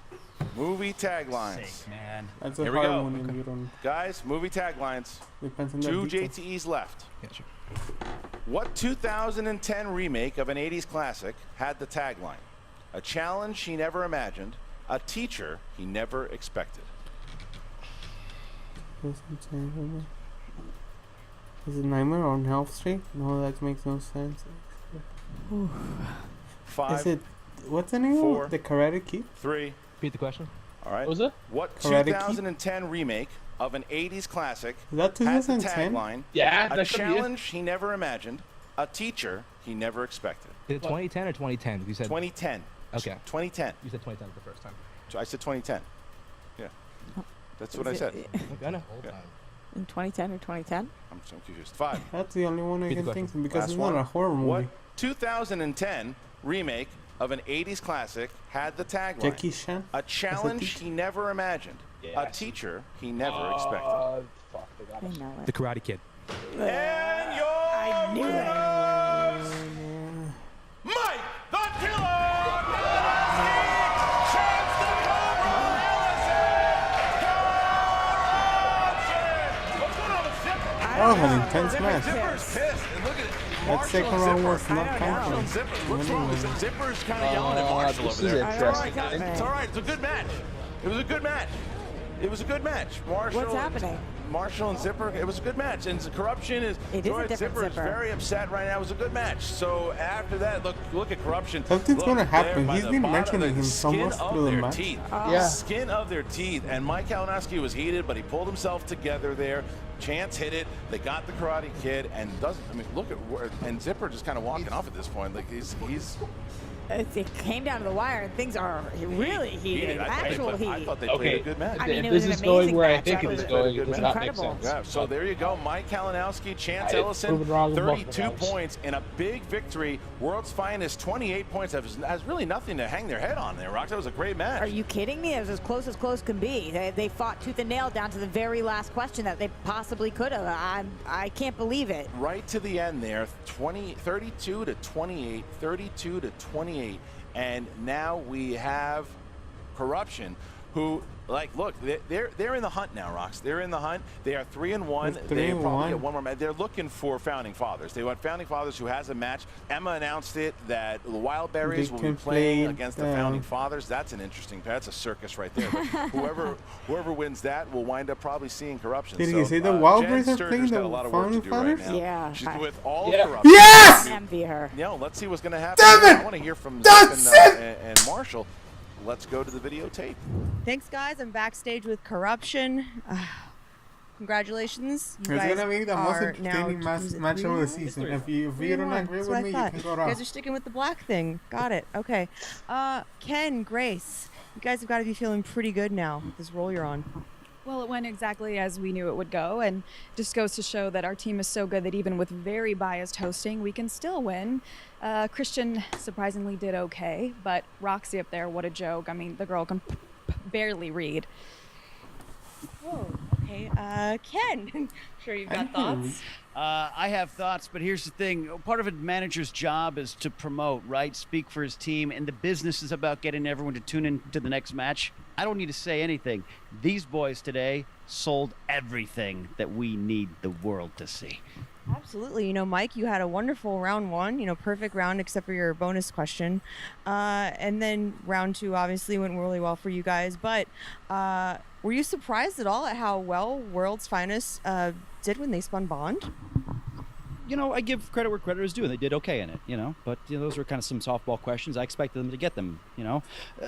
Movie taglines.
Man.
That's a
Here we
hard
go.
one, and you don't.
Guys, movie taglines.
Depends on the
2
details.
JTEs left.
Yeah, sure.
What 2010 remake of an 80s classic had the tagline, "A challenge he never imagined, a teacher he never expected"?
Is it Nightmare on Elm Street? No, that makes no sense.
5,
Is it? What's the name?
4,
The Karate Kid?
3.
Repeat the question.
All right.
What was it?
What
Karate Kid?
2010 remake of an 80s classic
Is that
has the
2010?
tagline,
Yeah,
"A
that could be it.
challenge he never imagined, a teacher he never expected"?
Is it 2010 or 2010? You said
2010.
Okay.
2010.
You said 2010 for the first time.
I said 2010. Yeah. That's what I said.
Okay, I know.
Yeah.
In 2010 or 2010?
I'm so confused. 5.
That's the only one I
Repeat the
can think
question.
of because
Last
it's
one.
not a horror movie.
What 2010 remake of an 80s classic had the tagline,
Jackie Chan?
"A challenge he never imagined, a teacher he never expected"?
Fuck, they got
I
it.
know
The
it.
Karate Kid.
And your
I knew it.
Mike the Killer Chance the Cobra Ellison! What's going on with Zipper?
Oh, an intense match.
Zipper's pissed. And look at it.
That second round was not
Marshall
counting.
Zipper. What's wrong with Zipper's kind of yelling at Marshall
this
over
is
there.
interesting.
It's all right. It's a good match. It was a good match. It was a good match. Marshall.
What's happening?
Marshall and Zipper. It was a good match. And Korruption is.
It is a different
Zipper is
Zipper.
very upset right now. It was a good match. So after that, look at Korruption.
Something's
Look,
gonna happen.
there by
He's
the
been
bottom of
mentioning
the
him so
skin
much
of
through the
their
match.
teeth.
Yeah.
Skin of their teeth. And Mike Kalinowski was heated, but he pulled himself together there. Chance hit it. They got the Karate Kid, and doesn't. I mean, look at where. And Zipper just kind of walking off at this point. Like he's.
It came down to the wire, and things are really heated. Actual heat.
I thought they played a good match.
I mean,
If
it was
this
an
is going
amazing
where I
match.
think
That
it
was
is going, it does not make
incredible.
sense.
Yeah, so there you go. Mike Kalinowski, Chance Ellison,
proven wrong in both
32
regards.
points in a big victory. World's Finest, 28 points. Has really nothing to hang their head on there, Rox. That was a great match.
Are you kidding me? It was as close can be. They fought tooth and nail down to the very last question that they possibly could have. I can't believe it.
Right to the end there, 32 to 28, 32 to 28. And now we have Korruption, who, like, look, they're in the hunt now, Rox. They're in the hunt. They are 3-1. They probably get one more match. They're looking for Founding Fathers. They want Founding Fathers who has a match. Emma announced it that the Wildberries will be playing against the Founding Fathers. That's an interesting pair. That's a circus right there. whoever wins that will wind up probably seeing Korruption.
Did you say the Wildberries are playing the Founding Fathers?
Right
yeah.
She's with all Korruption.
Yes!
Envy her.
Let's see what's going to happen.
Damn it!
I want to hear from
That's
Zip and Marshall. Let's go to the videotape.
Thanks, guys. I'm backstage with Korruption. Congratulations. You
It's
guys
gonna be the most
are
entertaining
now,
match of the season. If you don't agree with me, you can go
You
wrong.
guys are sticking with the black thing. Got it. Okay. Ken, Grace, you guys have got to be feeling pretty good now with this role you're on.
Well, it went exactly as we knew it would go, and just goes to show that our team is so good that even with very biased hosting, we can still win. Christian surprisingly did okay, but Roxy up there, what a joke. I mean, the girl can barely read.
Whoa, okay. Ken, I'm sure you've got thoughts.
I have thoughts, but here's the thing. Part of a manager's job is to promote, right? Speak for his team, and the business is about getting everyone to tune in to the next match. I don't need to say anything. These boys today sold everything that we need the world to see.
Absolutely. You know, Mike, you had a wonderful round one, perfect round except for your bonus question. And then round two obviously went really well for you guys. But were you surprised at all at how well World's Finest did when they spun Bond?
I give credit where credit is due, and they did okay in it, But, those were kind of some softball questions. I expected them to get them,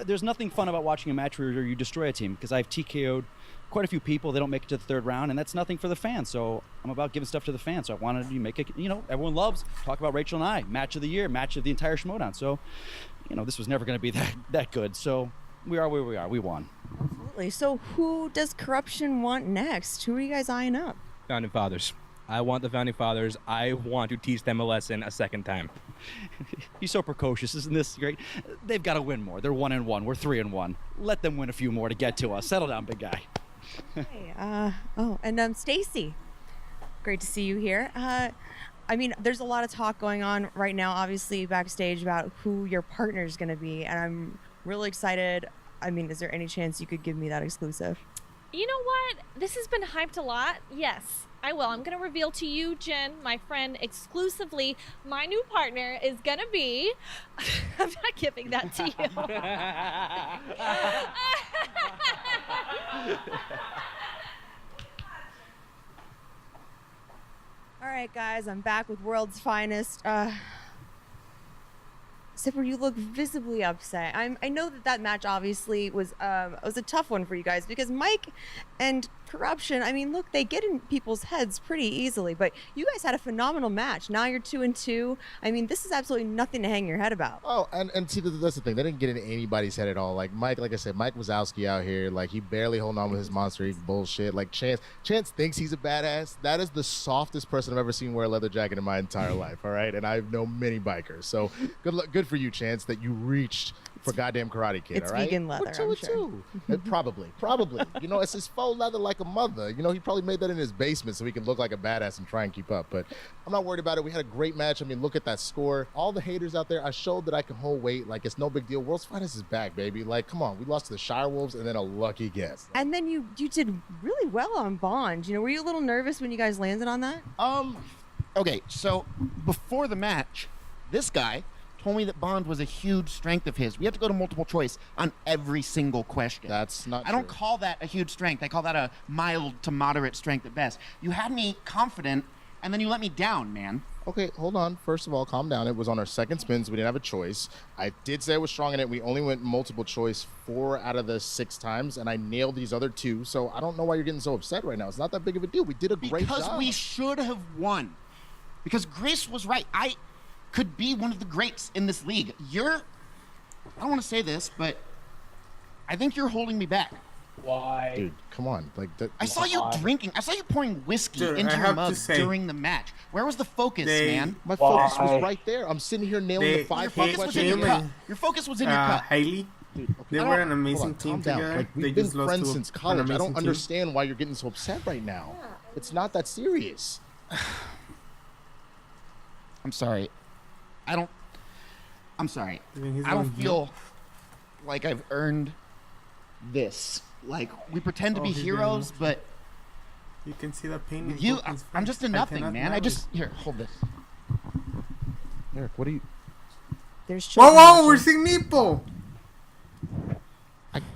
There's nothing fun about watching a match where you destroy a team, because I've TKO'd quite a few people. They don't make it to the third round, and that's nothing for the fans. So I'm about giving stuff to the fans. So I wanted to make it, everyone loves talk about Rachel and I, match of the year, match of the entire Schmoedown. So, this was never going to be that good. So we are where we are. We won.
Absolutely. So who does Korruption want next? Who are you guys eyeing up?
Founding Fathers. I want the Founding Fathers. I want to teach them a lesson a second time.
You're so precocious. Isn't this great? They've got to win more. They're 1-1. We're 3-1. Let them win a few more to get to us. Settle down, big guy.
Hey, and Stacy, great to see you here. I mean, there's a lot of talk going on right now, obviously backstage, about who your partner is going to be, and I'm really excited. I mean, is there any chance you could give me that exclusive?
You know what? This has been hyped a lot. Yes, I will. I'm going to reveal to you, Jen, my friend, exclusively, my new partner is going to be... I'm not giving that to you.
All right, guys, I'm back with World's Finest. Zipper, you look visibly upset. I know that match obviously was a tough one for you guys because Mike and Korruption, I mean, look, they get in people's heads pretty easily, but you guys had a phenomenal match. Now you're 2-2. I mean, this is absolutely nothing to hang your head about.
Oh, and see, that's the thing. They didn't get in anybody's head at all. Like Mike, like I said, Mike Wazowski out here, like he barely holding on with his Monster Inc. bullshit. Like Chance thinks he's a badass. That is the softest person I've ever seen wear a leather jacket in my entire life. All right, and I've known many bikers. So good for you, Chance, that you reached for goddamn Karate Kid.
It's
all right?
vegan leather, I'm sure.
Probably. It's his faux leather like a mother. He probably made that in his basement so he can look like a badass and try and keep up. But I'm not worried about it. We had a great match. I mean, look at that score. All the haters out there, I showed that I can hold weight. Like, it's no big deal. World's Finest is back, baby. Like, come on. We lost to the Shire Wolves and then a lucky guess.
And then you did really well on Bond. Were you a little nervous when you guys landed on that?
Okay, so before the match, this guy told me that Bond was a huge strength of his. We have to go to multiple choice on every single question.
That's not
I don't call that a huge strength. I call that a mild to moderate strength at best. You had me confident, and then you let me down, man.
Okay, hold on. First of all, calm down. It was on our second spins. We didn't have a choice. I did say I was strong in it. We only went multiple choice 4 out of the 6 times, and I nailed these other 2. So I don't know why you're getting so upset right now. It's not that big of a deal. We did a great job.
Because we should have won. Because Grace was right. I could be one of the greats in this league. I don't want to say this, but I think you're holding me back.
Why?
Dude, come on.
I saw you drinking. I saw you pouring whiskey into your mug during the match. Where was the focus, man?
My focus was right there. I'm sitting here nailing the 5 questions.
Your focus was in your cup.
Hailey,
Dude,
they were an amazing team together.
Like, we've been friends since college. I don't understand why you're getting so upset right now. It's not that serious.
I'm sorry. I'm sorry. I don't feel like I've earned this. Like, we pretend to be heroes, but
you can see the pain.
I'm just a nothing, man. Here, hold this.
Eric, what are you?
There's
whoa, we're seeing Neepo.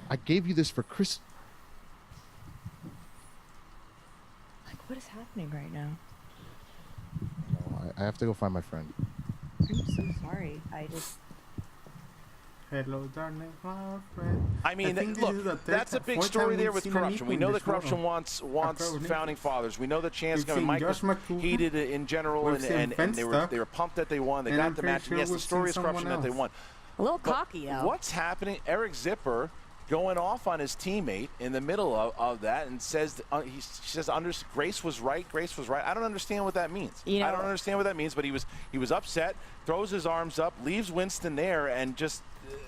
I gave you this for Chris.
Like, what is happening right now?
No, I have to go find my friend.
I'm so sorry.
Hello, darling, my friend.
I mean, look, that's a big story there with Korruption. We know that Korruption wants founding fathers. We know that Chance coming. Mike was heated in general, and they were pumped that they won. They got the match. And yes, the story is Korruption that they won.
A little cocky, though.
What's happening? Eric Zipper going off on his teammate in the middle of that and says he says Grace was right. Grace was right. I don't understand what that means. I don't understand what that means. But he was upset. Throws his arms up. Leaves Winston there and just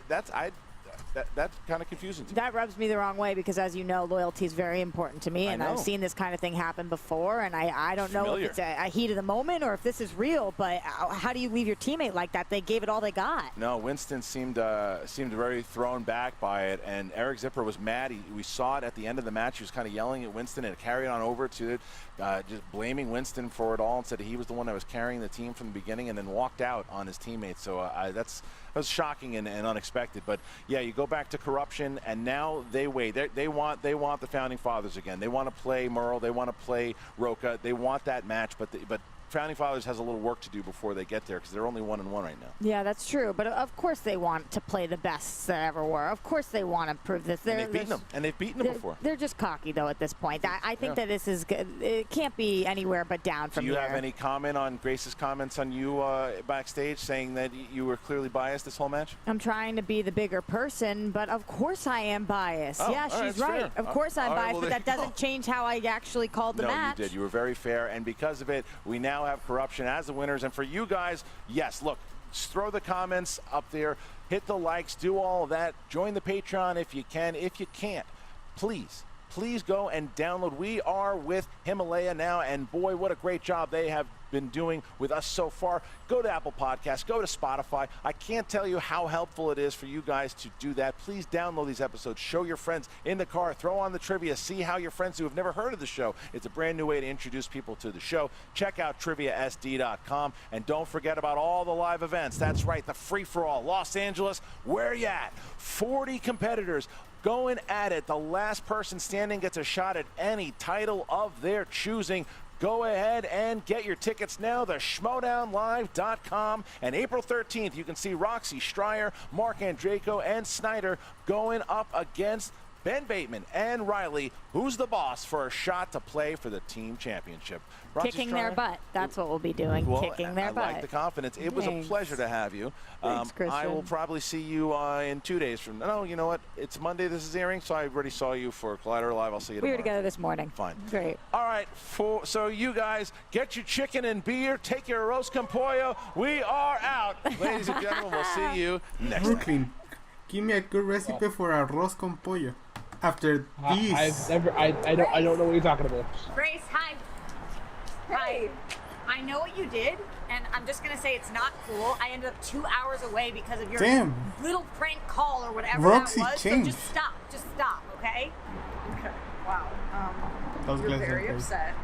that's kind of confusing to me.
That rubs me the wrong way because, as you know, loyalty is very important to me, and I've seen this kind of thing happen before, and I don't know if it's a heat of the moment or if this is real, but how do you leave your teammate like that? They gave it all they got.
No, Winston seemed very thrown back by it, and Eric Zipper was mad. We saw it at the end of the match. He was kind of yelling at Winston and carried on over to it, just blaming Winston for it all and said he was the one that was carrying the team from the beginning and then walked out on his teammates. So that was shocking and unexpected. But yeah, you go back to Korruption, and now they wait. They want the founding fathers again. They want to play Merle. They want to play Roca. They want that match, but Founding Fathers has a little work to do before they get there because they're only 1-1 right now.
Yeah, that's true. But of course they want to play the best that ever were. Of course they want to prove this.
And they've beaten them before.
They're just cocky, though, at this point. I think that this is good. It can't be anywhere but down from here.
Do you have any comment on Grace's comments on you backstage saying that you were clearly biased this whole match?
I'm trying to be the bigger person, but of course I am biased.
Oh,
yeah, she's right. Of course I'm biased, but that doesn't change how I actually called the match.
No, you did. You were very fair, and because of it, we now have Korruption as the winners. And for you guys, yes, look, just throw the comments up there, hit the likes, do all of that. Join the Patreon if you can. If you can't, please go and download. We are with Himalaya now, and boy, what a great job they have been doing with us so far. Go to Apple Podcasts, go to Spotify. I can't tell you how helpful it is for you guys to do that. Please download these episodes, show your friends in the car, throw on the trivia, see how your friends who have never heard of the show. It's a brand new way to introduce people to the show. Check out triviasd.com, and don't forget about all the live events. That's right, the free-for-all. Los Angeles, where you at? 40 competitors going at it. The last person standing gets a shot at any title of their choosing. Go ahead and get your tickets now. The Schmoedownlive.com. And April 13th, you can see Roxy, Stryer, Mark Andreyko, and Snyder going up against Ben Bateman and Riley, who's the boss, for a shot to play for the team championship. Roxy
Kicking
Stryer,
their butt. That's what we'll be doing. Kicking their butt.
I like the confidence. It was a pleasure to have you.
Thanks,
I will probably see you in 2 days from now. No, you know what? It's Monday. This is airing, so I already saw you for Collider Live. I'll see you tomorrow.
We were together this morning.
Fine.
Great.
All right. So you guys, get your chicken and beer. Take your roast con pollo. We are out. Ladies and gentlemen, we'll see you next
Brooklyn, give me a good recipe for arroz con pollo. After these,
I don't know what you're talking about.
Grace, hi. Hi. I know what you did, and I'm just gonna say it's not cool. I ended up 2 hours away because of your little prank call or whatever
Roxy
that was.
changed.
So just stop, okay?
Okay. Wow. You're very upset.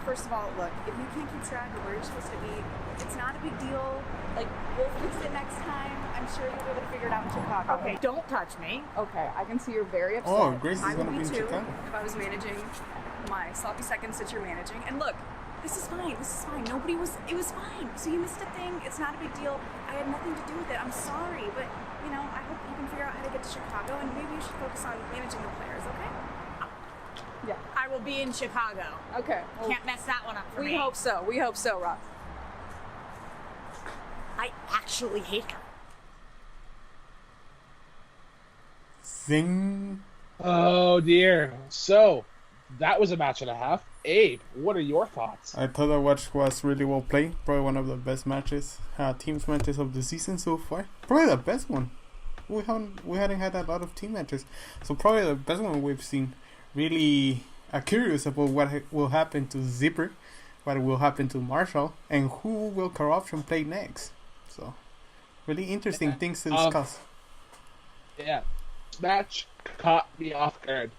First of all, look, if you can't keep track of where you're supposed to be, it's not a big deal. Like, we'll fix it next time. I'm sure you'll be able to figure it out in Chicago.
Okay, don't touch me.
Okay, I can see you're very upset.
Oh, Grace is
I
going to
would
be in
too
Chicago.
if I was managing my sloppy seconds that you're managing. And look, this is fine. This is fine. It was fine. So you missed a thing. It's not a big deal. I had nothing to do with it. I'm sorry. But, you know, I hope you can figure out how to get to Chicago. And maybe you should focus on managing the players, okay? Yeah.
I will be in Chicago.
Okay. Well,
can't mess that one up for me.
We hope so. We hope so, Rob.
I actually hate her.
Zing.
Oh dear. So that was a match and a half. Abe, what are your thoughts?
I thought the match was really well played. Probably one of the best matches, teams matches of the season so far. Probably the best one. We hadn't had a lot of team matches, so probably the best one we've seen. Really curious about what will happen to Zipper, what will happen to Marshall, and who will Korruption play next. So, really interesting things to discuss.
Yeah. match caught me off guard.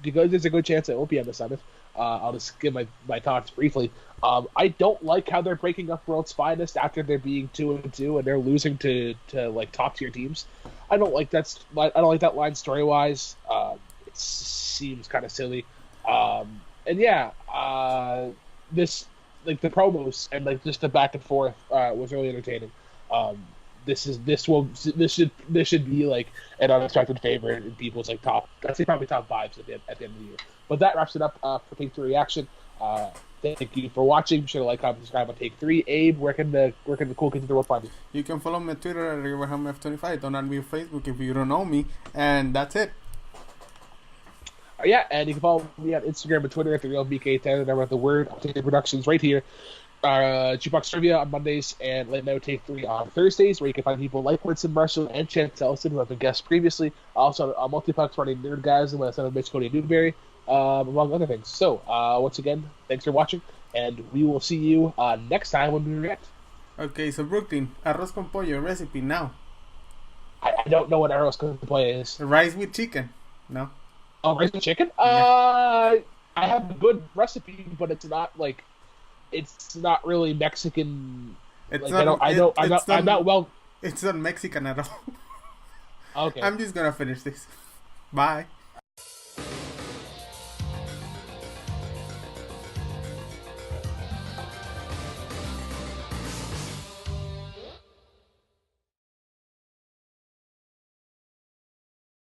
Because there's a good chance it won't be on the summit. I'll just give my thoughts briefly. I don't like how they're breaking up World's Finest after they're being 2-2 and they're losing to like top tier teams. I don't like that. I don't like that line story wise. It seems kind of silly. And yeah, this like the promos and like just the back and forth was really entertaining. This should be like an unexpected favorite in people's like top. I'd say probably top 5s at the end of the year. But that wraps it up for Take 3 Reaction. Thank you for watching. Be sure to like, comment, subscribe on Take 3. Abe, where can the cool kids in the world find you?
You can follow me on Twitter at RiverhamF25. Don't add me on Facebook if you don't know me. And that's it.
Yeah, and you can follow me on Instagram and Twitter at TheRealBK10. And I'm at the Word Updated Productions right here. Jukebox Trivia on Mondays and Late Night Take 3 on Thursdays, where you can find people like Winston Marshall and Chance Ellison, who have been guests previously. Also, Multiplex running Nerd Guys and my son of Mitch, Cody Newberry, among other things. So, once again, thanks for watching, and we will see you next time when we react.
Okay, so Brooklyn, arroz con pollo recipe now.
I don't know what arroz con pollo is.
Rice with chicken. No.
Oh, rice with chicken?
Yeah.
I have a good recipe, but it's not like. It's not really Mexican.
It's
like,
not,
I'm not well.
It's not Mexican at all.
Okay.
I'm just gonna finish this. Bye.